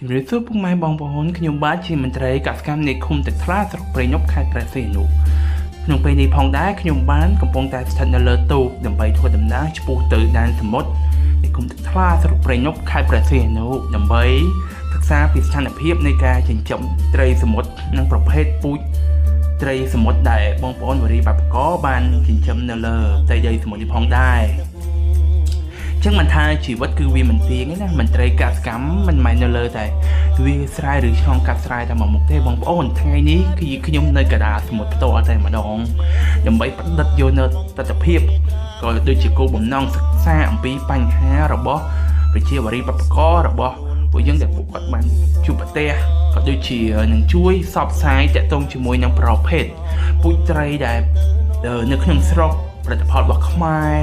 ជំរាបសួរពុកម៉ែបងប្អូនខ្ញុំបាទជាមន្ត្រីកសិកម្មនៃឃុំទឹកថ្លាស្រុកព្រៃនប់ខេត្តព្រះសីហនុក្នុងពេលនេះផងដែរខ្ញុំបានកំពុងតែស្ថិតនៅលើទូកដើម្បីធ្វើដំណើរឆ្ពោះទៅដែនសមុទ្រនៃឃុំទឹកថ្លាស្រុកព្រៃនប់ខេត្តព្រះសីហនុដើម្បីសិក្សាពីស្ថានភាពនៃការចិញ្ចឹមត្រីសមុទ្រនិងប្រភេទពូជត្រីសមុទ្រដែលបងប្អូនវរីបាបកបានចិញ្ចឹមនៅលើផ្ទៃដីសមុទ្រនេះផងដែរចឹងមិនថាជីវិតគឺវាមិនទៀងទេណាមន្ត្រីកសិកម្មមិនមែននៅលើតែវាស្រែឬឆ្លងកាត់ស្រែតែមួយមុខទេបងប្អូនថ្ងៃនេះគឺខ្ញុំនៅកណ្ដាលសមុទ្រផ្ទាល់តែម្ដងដើម្បីផ្ដិតយកនៅទស្សនភាពក៏ដូចជាគោលបំណងសិក្សាអំពីបញ្ហារបស់ប្រជាវរីបព្វកររបស់ពួកយើងដែលពួកគាត់បានជួបប្រទះក៏ដូចជានឹងជួយសបផ្សាយតាក់ទងជាមួយនឹងប្រភេទពូជត្រីដែលនៅក្នុងស្រុកផលិតផលរបស់ខ្មែរ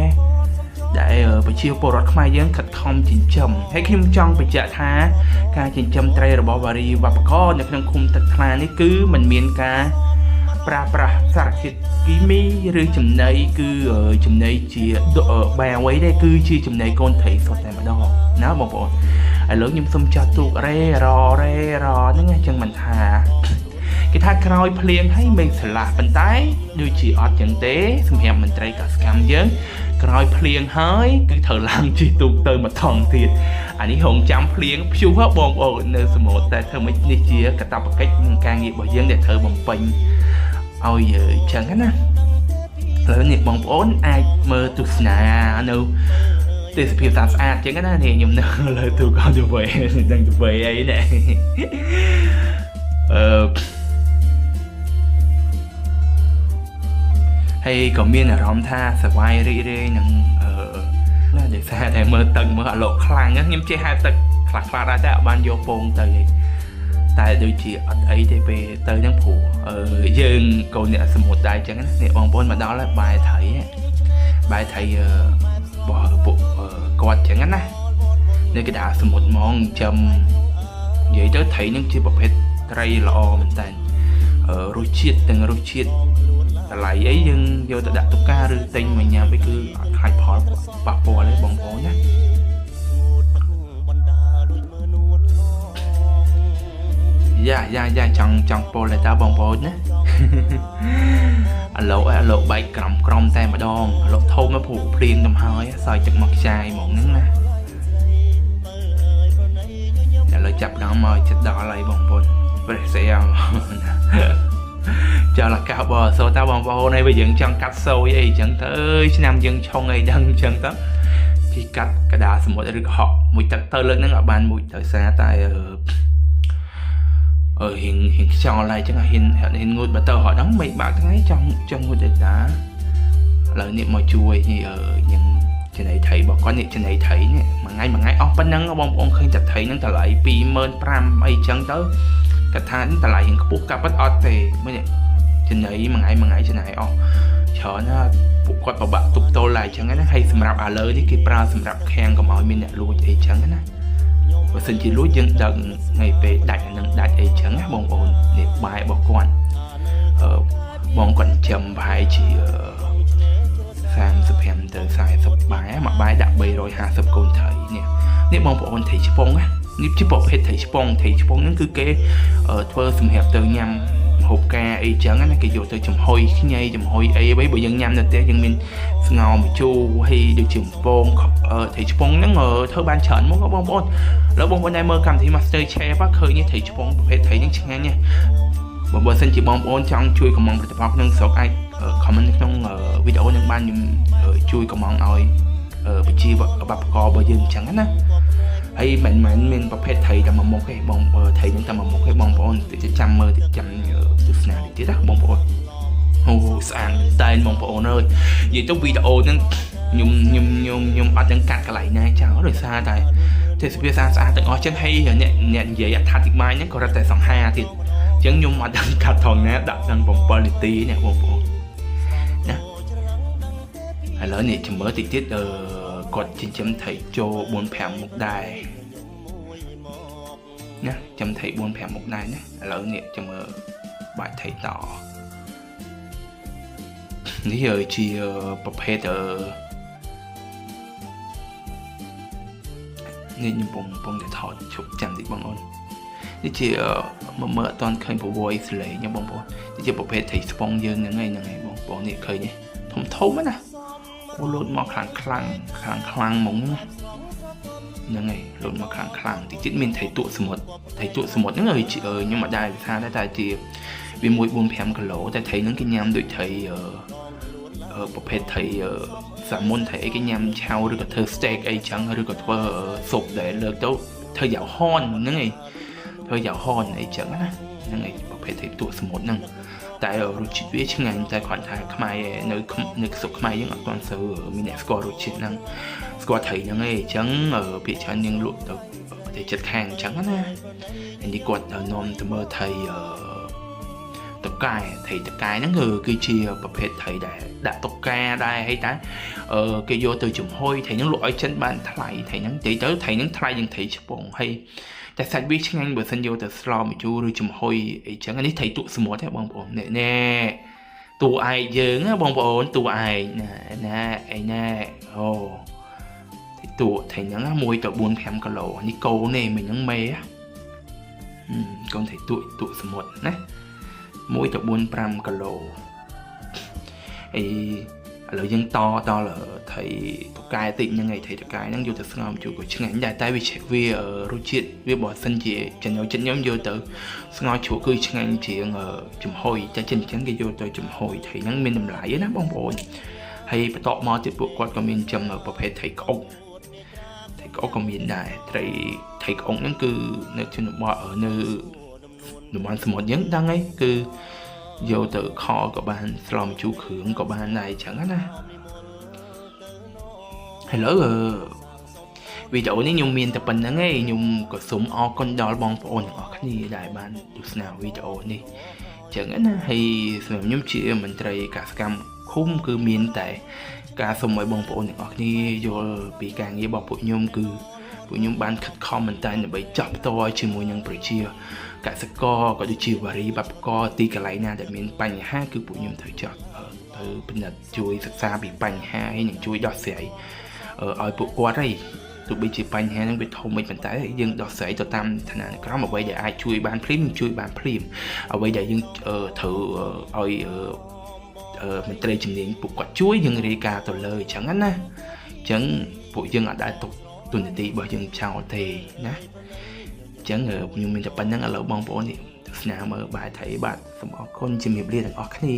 ដែលប្រជាពលរដ្ឋខ្មែរយើងខិតខំចិញ្ចឹមហើយខ្ញុំចង់បញ្ជាក់ថាការចិញ្ចឹមត្រីរបស់វរីវប្បករនៅក្នុងឃុំទឹកថ្លានេះគឺมันមានការប្រើប្រាស់សារធាតុគីមីឬចំណីគឺចំណីជាបែអ្វីទេគឺជាចំណីកូនត្រីសុទ្ធតែម្ដងណាបងប្អូនឥឡូវខ្ញុំសុំចាត់ទូករេរហ្នឹងអញ្ចឹងមិនថាគេថាក្រោយភ្លៀងហើយមេឃស្រឡះប៉ុន្តែដូចជាអត់ចឹងទេសម្រាប់មន្ត្រីកសិកម្មយើងក្រោយភ្លៀងហើយគឺត្រូវឡើងជិះទូកទៅមួយថងទៀតអានេះរងចាំភ្លៀងព្យុះបងប្អូននៅសមុទ្រតែធ្វើម៉េចនេះជាកាតព្វកិច្ចនិងការងាររបស់យើងដែលត្រូវបំពេញឲ្យចឹងណាឥឡូវនេះបងប្អូនអាចមើលទស្សនានៅទេសភាពស្អាតចឹងណានេះខ្ញុំនៅលើទូកទៅវិញដឹងទៅវិញអីណែហើយក៏មានអារម្មណ៍ថាសប្បាយរីករាយនឹងណាដោយសារតែមើលទឹកមើលអាឡូខ្លាំងខ្ញុំចេះហែទឹកខ្លះដែរតែអត់បានយកពងទៅទេតែដូចជាអត់អីទេពេលទៅហ្នឹងព្រោះយើងកូនអ្នកសមុទ្រដែរអញ្ចឹងណានេះបងប្អូនមកដល់ហើយបាយត្រីរបស់ពួកគាត់អញ្ចឹងណានៅកណ្ដាលសមុទ្រហ្មងចាំនិយាយទៅត្រីហ្នឹងជាប្រភេទត្រីល្អមែនតើរសជាតិតម្លៃអីយើងយកទៅដាក់តុកាឬទិញមកញ៉ាំវិញគឺអត់ខ្លាចផលប៉ះពាល់ទេបងប្អូនណាយ៉ាចង់ពលតែតើបងប្អូនណាអាឡូបែកក្រំតែម្ដងអាឡូធំមកព្រោះភ្លៀងទៅហើយសើចទឹកមកខ្ចាយហ្មងហ្នឹងណាឥឡូវចាប់ដល់មកចិត្តដល់ហើយបងប្អូនព្រះសីហនុចាឡាកៅបសូតើបងប្អូនឯងបើយើងចង់កាត់សូយអីចឹងទៅឆ្នាំយើងឆុងអីដឹងចឹងទៅជីកាត់កដាសមុទ្រឬក៏ហក់មួយទឹកទៅលើកហ្នឹងអត់បានមួយទៅសារតែហ៊ានខ្យល់ហើយចឹងហ៊ានងូតបើទៅហត់ហ្នឹងមិនបាក់ថ្ងៃចង់ងូតទេតាឥឡូវនេះមកជួយខ្ញុំចំណីត្រីរបស់គាត់នេះចំណីត្រីនេះមួយថ្ងៃអស់ប៉ុណ្ណឹងបងប្អូនឃើញតែត្រីហ្នឹងតម្លៃ 25,000 អីចឹងទៅគាត់ថាតម្លៃខ្ពស់កាប់អត់ទេមើលចំណីមួយថ្ងៃចំណាយអស់ច្រើនណាពួកគាត់ពិបាកទប់ទល់lạiចឹងណាហើយសម្រាប់អាលើនេះគេប្រើសម្រាប់ខាំងកុំឲ្យមានអ្នកលួចអីចឹងណាបើសិនជាលួចយើងដឹងថ្ងៃពេលដាច់នឹងដាច់អីចឹងណាបងប្អូននេះបាយរបស់គាត់បងគាត់ចំប្រហែលជា35ទៅ40បាយមួយបាយដាក់350កូនត្រីនេះបងប្អូនត្រីឆ្ពងណានេះជាប្រភេទត្រីឆ្ពងហ្នឹងគឺគេធ្វើសម្រាប់ទៅញ៉ាំហូបការអីចឹងណាគេយកទៅចំហុយខ្ញីចំហុយអីបើយើងញ៉ាំនៅផ្ទះយើងមានស្ងោរម្ជូរហើយដូចជាពងត្រីឆ្ពងហ្នឹងធ្វើបានច្រើនមកបងប្អូនឥឡូវបងប្អូនដែលមើលកម្មវិធី Master Chef ឃើញត្រីឆ្ពងប្រភេទត្រីហ្នឹងឆ្ងាញ់ណាបើសិនជាបងប្អូនចង់ជួយកម្មផលិតផលក្នុងស្រុកអាច comment ក្នុងវីដេអូនឹងបានខ្ញុំជួយកម្មឲ្យប្រជាវប្បកររបស់យើងអញ្ចឹងណាហើយមិនមានប្រភេទត្រីតែមួយមុខទេបងត្រីនឹងតែមួយមុខទេបងប្អូនទៅចាំមើលទៅចាំទស្សនាទៀតណាបងប្អូនអូស្អាតតែបងប្អូនអើយនិយាយទៅវីដេអូហ្នឹងខ្ញុំអត់ដឹងកាត់កន្លែងណាចោលដោយសារតែទេសភាពស្អាតទាំងអស់ចឹងហើយអ្នកនិយាយអត្ថាធិប្បាយហ្នឹងក៏រត់តែសង្ហាទៀតអញ្ចឹងខ្ញុំអត់ដឹងកាត់ថងណាដាក់ដល់7នាទីនេះបងប្អូនណាឥឡូវនេះចាំមើលតិចទៀតគាត់ចិញ្ចឹមត្រីចូល 4-5 មុខដែរណាចាំត្រី 4-5 មុខដែរណាឥឡូវនេះចាំមើលបាយត្រីតនេះជាប្រភេទនេះខ្ញុំពងតែថតជប់ចាំតិចបងប្អូន នេះជាមើលអត់ទាន់ឃើញ voice លេងបងប្អូននេះជាប្រភេទត្រីស្ពងយើងហ្នឹងហើយបងប្អូននេះឃើញទេធំណាអូលោតមកខ្លាំងហ្មងហ្នឹងហើយលោតមកខ្លាំងតិចទៀតមានត្រីទក់សមុទ្រហ្នឹងខ្ញុំអត់ដែរវិសាដែរតែជាវា 1.45 គីឡូតែត្រីហ្នឹងគេញ៉ាំដូចត្រីប្រភេទត្រីសាមុនត្រីអីគេញ៉ាំឆៅឬក៏ធ្វើ steak អីចឹងឬក៏ធ្វើស៊ុបដែលលើកទៅធ្វើយ៉ាវហនហ្នឹងហើយធ្វើយ៉ាវហនអីចឹងណាហ្នឹងហើយប្រភេទត្រីទក់សមុទ្រហ្នឹងតែរសជាតិវាឆ្ងាញ់តែគ្រាន់តែខ្មែរនៅស្រុកខ្មែរយើងអត់ទាន់សូវមានអ្នកស្គាល់រសជាតិហ្នឹងស្គាល់ត្រីហ្នឹងឯងអញ្ចឹងពាក្យច្រើនយើងលក់ទៅប្រទេសជិតខាងអញ្ចឹងណាហើយនេះគាត់នាំទៅមើលត្រីតកែហ្នឹងគឺជាប្រភេទត្រីដែលដាក់តកែដែរហើយតែគេយកទៅចំហុយត្រីហ្នឹងលក់ឲ្យចិនបានថ្លៃត្រីហ្នឹងនិយាយទៅត្រីហ្នឹងថ្លៃជាងត្រីឆ្ពងហើយតែសាច់វាឆ្ងាញ់បើសិនយកទៅស្លម្ជូរឬចំហុយអីចឹងនេះត្រីទក់សមុទ្រទេបងប្អូនណែតួឯកយើងណាបងប្អូនតួឯកណាឯណាអូត្រីហ្នឹង1ទៅ 4-5 គីឡូនេះកូននេះមិញហ្នឹងមេកូនត្រីទក់សមុទ្រណា1ទៅ 4-5 គីឡូឥឡូវយើងតត្រីតកែតិចហ្នឹងឯងត្រីតកែហ្នឹងយកទៅស្ងោរជួយក៏ឆ្ងាញ់ដែរតែវារសជាតិវាបើសិនជាចំណូលចិត្តខ្ញុំយកទៅស្ងោរជ្រក់គឺឆ្ងាញ់ជាងចំហុយតែចិនចឹងគេយកទៅចំហុយត្រីហ្នឹងមានតម្លៃណាបងប្អូនហើយបន្ទាប់មកទៀតពួកគាត់ក៏មានចំប្រភេទត្រីក្អុកក៏មានដែរត្រីក្អុកហ្នឹងគឺនៅជនបទនៅតំបន់សមុទ្រយើងដឹងហើយគឺយកទៅខក៏បានស្លម្ជូរគ្រឿងក៏បានដែរអញ្ចឹងណាឥឡូវវីដេអូនេះខ្ញុំមានតែប៉ុណ្្នឹងឯងខ្ញុំក៏សូមអរគុណដល់បងប្អូនទាំងអស់គ្នាដែលបានទស្សនាវីដេអូនេះអញ្ចឹងណាហើយសម្រាប់ខ្ញុំជាមន្ត្រីកសិកម្មឃុំគឺមានតែការសូមឲ្យបងប្អូនទាំងអស់គ្នាយល់ពីការងាររបស់ពួកខ្ញុំគឺពួកខ្ញុំបានខិតខំមែនតើដើម្បីចោះផ្ទាល់ជាមួយនឹងប្រជាកសិករក៏ដូចជាវារីបព្វករទីកន្លែងណាដែលមានបញ្ហាគឺពួកខ្ញុំត្រូវចោះទៅពិនិត្យជួយសិក្សាពីបញ្ហាហើយនឹងជួយដោះស្រាយឲ្យពួកគាត់ហើយទោះបីជាបញ្ហាហ្នឹងវាធំមិនប៉ុន្តែយើងដោះស្រាយទៅតាមឋានានុក្រមអ្វីដែលអាចជួយបានភ្លាមជួយបានភ្លាមអ្វីដែលយើងត្រូវឲ្យមន្ត្រីជំនាញពួកគាត់ជួយយើងរាយការណ៍ទៅលើអញ្ចឹងណាអញ្ចឹងពួកយើងអាចដែរទុកទូនាទីរបស់យើងចោលទេណាអញ្ចឹងខ្ញុំមានតែប៉ុណ្្នឹងឥឡូវបងប្អូននេះទស្សនាមើលបាយត្រីបាទសូមអរគុណជំរាបលាទាំងអស់គ្នា